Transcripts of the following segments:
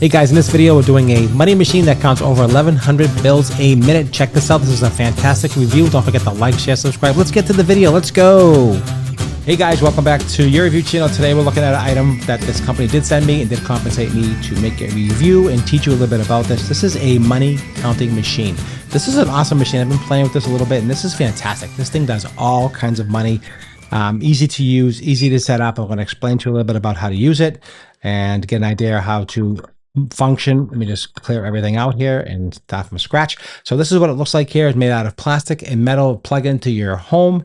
Hey guys, in this video we're doing a money machine that counts over 1,100 bills a minute. Check this out. This is a fantastic review. Don't forget to like, share, subscribe. Let's get to the video. Let's go. Hey guys, welcome back to your review channel. Today we're looking at an item that this company did send me and did compensate me to make a review and teach you a little bit about this. This is a money counting machine. This is an awesome machine. I've been playing with this a little bit and this is fantastic. This thing does all kinds of money. Easy to use, easy to set up. I'm going to explain to you a little bit about how to use it and get an idea how to function. Let me just clear everything out here and start from scratch. So this is what it looks like here. It's made out of plastic and metal, plug into your home.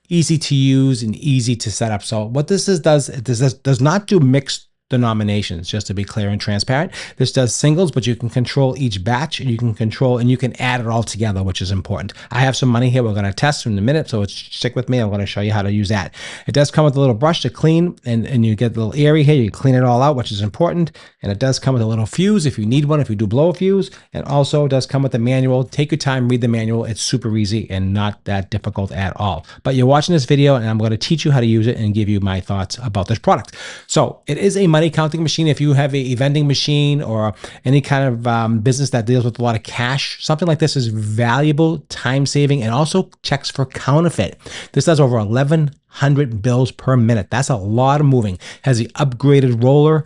Easy to use and easy to set up. So what this does not do mixed denominations, just to be clear and transparent. This does singles, but you can control each batch and you can add it all together, which is important. I have some money here we're going to test in a minute, so stick with me. I'm going to show you how to use that. It does come with a little brush to clean, and you get a little area here. You clean it all out, which is important. And it does come with a little fuse if you need one, if you do blow a fuse. And also it does come with a manual. Take your time, read the manual. It's super easy and not that difficult at all. But you're watching this video and I'm going to teach you how to use it and give you my thoughts about this product. So it is a money counting machine. If you have a vending machine or any kind of business that deals with a lot of cash, something like this is valuable, time saving, and also checks for counterfeit. This does over 1,100 bills per minute. That's a lot of moving. Has the upgraded roller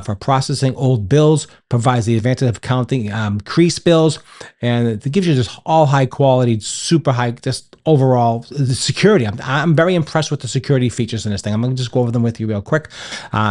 for processing old bills, provides the advantage of counting crease bills, and it gives you just all high quality, super high, just overall the security. I'm very impressed with the security features in this thing. I'm going to just go over them with you real quick.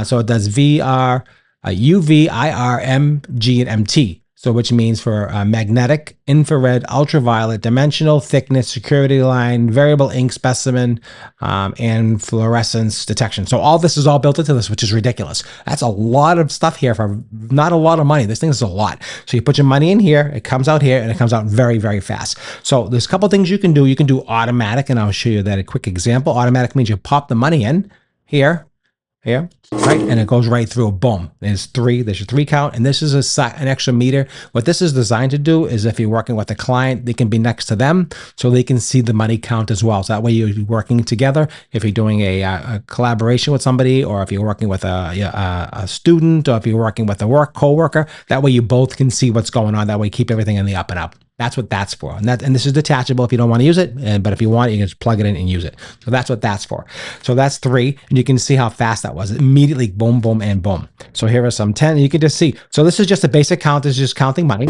So it does VR, UV, IR, MG, and MT. So which means for magnetic, infrared, ultraviolet, dimensional, thickness, security line, variable ink specimen, and fluorescence detection. So all this is all built into this, which is ridiculous. That's a lot of stuff here for not a lot of money. This thing is a lot. So you put your money in here, it comes out here, and it comes out very, very fast. So there's a couple things you can do. You can do automatic, and I'll show you that a quick example. Automatic means you pop the money in here, right? And it goes right through. Boom. There's your 3 count. And this is an extra meter. What this is designed to do is if you're working with a client, they can be next to them so they can see the money count as well. So that way you're working together. If you're doing a collaboration with somebody, or if you're working with a student, or if you're working with a co-worker, that way you both can see what's going on. That way you keep everything in the up and up. That's what that's for. And this is detachable if you don't want to use it. But if you want it, you can just plug it in and use it. So that's what that's for. So that's 3. And you can see how fast that was. Immediately, boom, boom, and boom. So here are some 10. You can just see. So this is just a basic count. This is just counting money.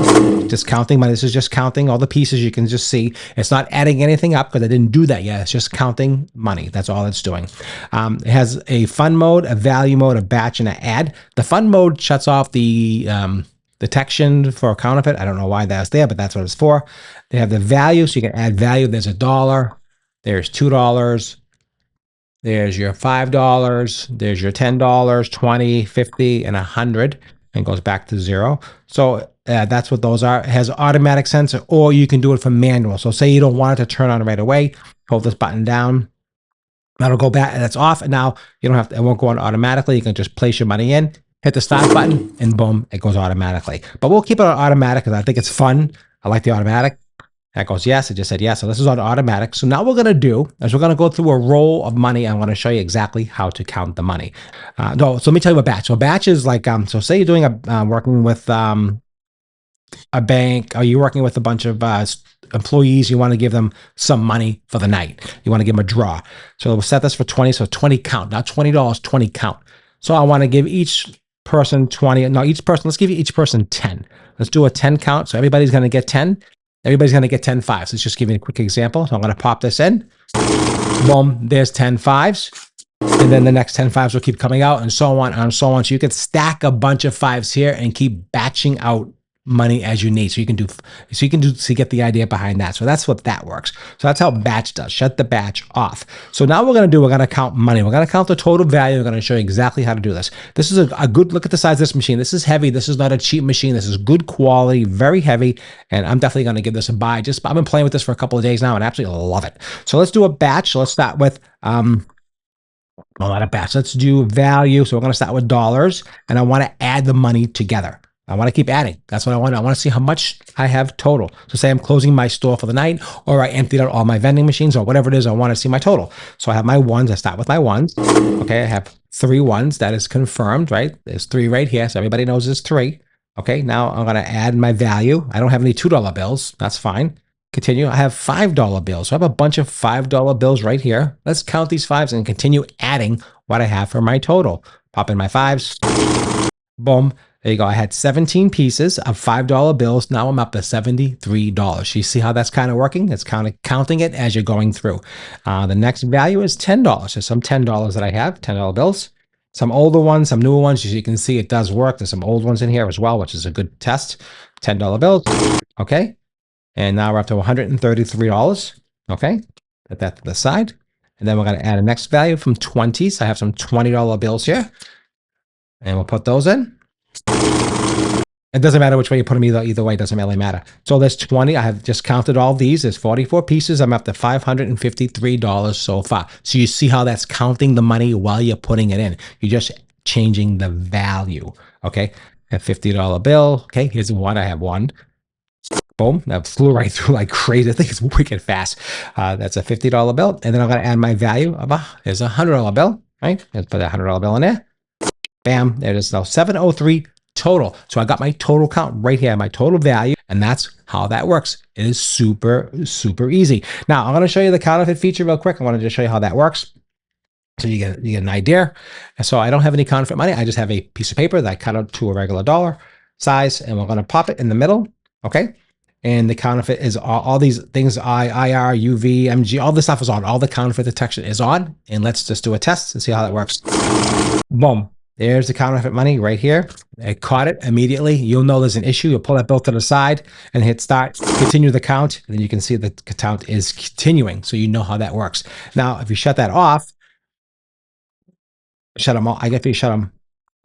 Just counting money. This is just counting all the pieces. You can just see. It's not adding anything up because I didn't do that yet. It's just counting money. That's all it's doing. It has a fun mode, a value mode, a batch, and an add. The fun mode shuts off the detection for counterfeit. I don't know why that's there, but that's what it's for. They have the value, so you can add value. There's $1, there's $2, there's your $5, there's your $10, 20, 50, and 100, and goes back to 0. So that's what those are. It has automatic sensor, or you can do it from manual. So say you don't want it to turn on right away, hold this button down. That'll go back, and that's off. And now you don't have to, it won't go on automatically. You can just place your money in, hit the start button, and boom, it goes automatically. But we'll keep it on automatic because I think it's fun. I like the automatic. That goes yes. It just said yes. So this is on automatic. So now what we're going to do is we're going to go through a roll of money. I'm going to show you exactly how to count the money. So let me tell you a batch. So a batch is like, so say you're doing working with a bank, or you're working with a bunch of employees. You want to give them some money for the night. You want to give them a draw. So we'll set this for 20. So 20 count, not $20, 20 count. So I want to give each person 20. No, let's give each person 10. Let's do a 10 count. So everybody's going to get 10. Everybody's going to get 10 fives. Let's just give you a quick example. So I'm going to pop this in. Boom. There's 10 fives. And then the next 10 fives will keep coming out, and so on and so on. So you can stack a bunch of fives here and keep batching out money as you need. So you can get the idea behind that. So that's what that works. So that's how batch does. Shut the batch off. So now we're going to count money. We're going to count the total value. We're going to show you exactly how to do this. This is a good look at the size of this machine. This is heavy. This is not a cheap machine. This is good quality, very heavy. And I'm definitely going to give this a buy. I've been playing with this for a couple of days now and I absolutely love it. So let's do a batch. So let's start with, not a batch. Let's do value. So we're going to start with dollars, and I want to add the money together. I want to keep adding. That's what I want. I want to see how much I have total. So say I'm closing my store for the night, or I emptied out all my vending machines, or whatever it is, I want to see my total. So I have my ones. I start with my ones. Okay, I have 3 ones. That is confirmed, right? There's 3 right here. So everybody knows there's 3. Okay, now I'm going to add my value. I don't have any $2 bills. That's fine. Continue. I have $5 bills. So I have a bunch of $5 bills right here. Let's count these fives and continue adding what I have for my total. Pop in my fives. Boom. There you go. I had 17 pieces of $5 bills. Now I'm up to $73. You see how that's kind of working? It's kind of counting it as you're going through. The next value is $10. There's some $10 that I have, $10 bills. Some older ones, some newer ones. As you can see, it does work. There's some old ones in here as well, which is a good test. $10 bills. Okay. And now we're up to $133. Okay. Put that to the side. And then we're going to add a next value from 20. So I have some $20 bills here. And we'll put those in. It doesn't matter which way you put them either way, it doesn't really matter. So there's 20. I have just counted all these. There's 44 pieces. I'm up to $553 so far. So you see how that's counting the money while you're putting it in. You're just changing the value. Okay. A $50 bill. Okay. Here's one. I have one. Boom. That flew right through like crazy. I think it's wicked fast. That's a $50 bill. And then I'm going to add my value of there's a $100 bill. Right. Let's put a $100 bill in there. Bam. There it is now. 703 total. So I got my total count right here, my total value, and that's how that works. It is super, super easy. Now I'm going to show you the counterfeit feature real quick. I wanted to show you how that works. So you get an idea. And so I don't have any counterfeit money. I just have a piece of paper that I cut out to a regular dollar size, and we're going to pop it in the middle. Okay. And the counterfeit is all these things, IR, UV, MG, all this stuff is on. All the counterfeit detection is on. And let's just do a test and see how that works. Boom. There's the counterfeit money right here. I caught it immediately. You'll know there's an issue. You'll pull that bill to the side and hit start, continue the count. And then you can see that the count is continuing. So you know how that works. Now, if you shut that off, shut them all. I guess if you shut them,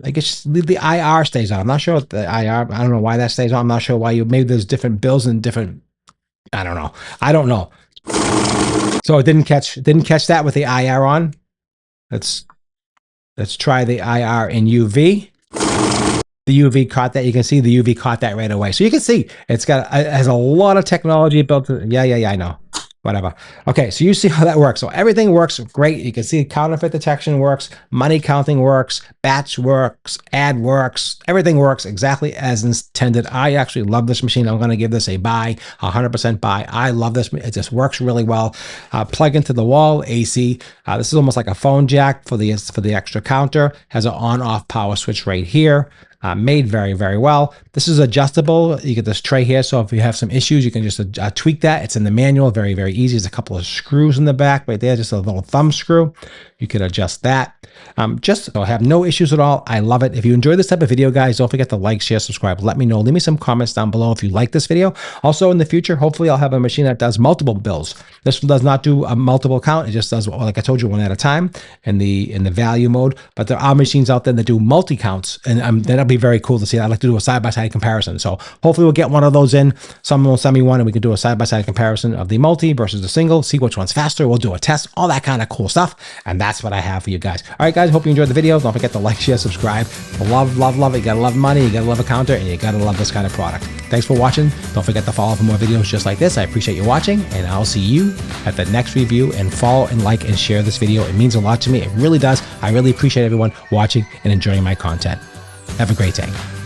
I guess leave the IR stays on. I'm not sure what the IR, I don't know why that stays on. I'm not sure why maybe there's different bills and different, I don't know. I don't know. So it didn't catch that with the IR on. Let's try the IR and UV. The UV caught that. You can see the UV caught that right away. So you can see it has a lot of technology built in. Yeah, I know. Whatever. Okay, so you see how that works. So everything works great. You can see counterfeit detection works, money counting works, batch works, add works. Everything works exactly as intended. I actually love this machine. I'm going to give this a buy, 100% buy. I love this. It just works really well. Plug into the wall, AC. This is almost like a phone jack for the extra counter. Has an on-off power switch right here. Made very, very well. This is adjustable. You get this tray here. So if you have some issues, you can just tweak that. It's in the manual. Very, very easy. There's a couple of screws in the back right there. Just a little thumb screw. You can adjust that. Just so have no issues at all. I love it. If you enjoy this type of video, guys, don't forget to like, share, subscribe. Let me know. Leave me some comments down below if you like this video. Also in the future, hopefully I'll have a machine that does multiple bills. This one does not do a multiple count. It just does, like I told you, one at a time in the value mode. But there are machines out there that do multi counts, and that'll be very cool to see. I'd like to do a side-by-side comparison. So hopefully we'll get one of those in. Someone will send me one and we can do a side-by-side comparison of the multi versus the single, see which one's faster. We'll do a test, all that kind of cool stuff. And that's what I have for you guys. All right, guys, hope you enjoyed the video. Don't forget to like, share, subscribe. Love, love, love it. You gotta love money. You gotta love a counter, and you gotta love this kind of product. Thanks for watching. Don't forget to follow for more videos just like this. I appreciate you watching, and I'll see you at the next review. And follow and like and share this video. It means a lot to me. It really does. I really appreciate everyone watching and enjoying my content. Have a great day.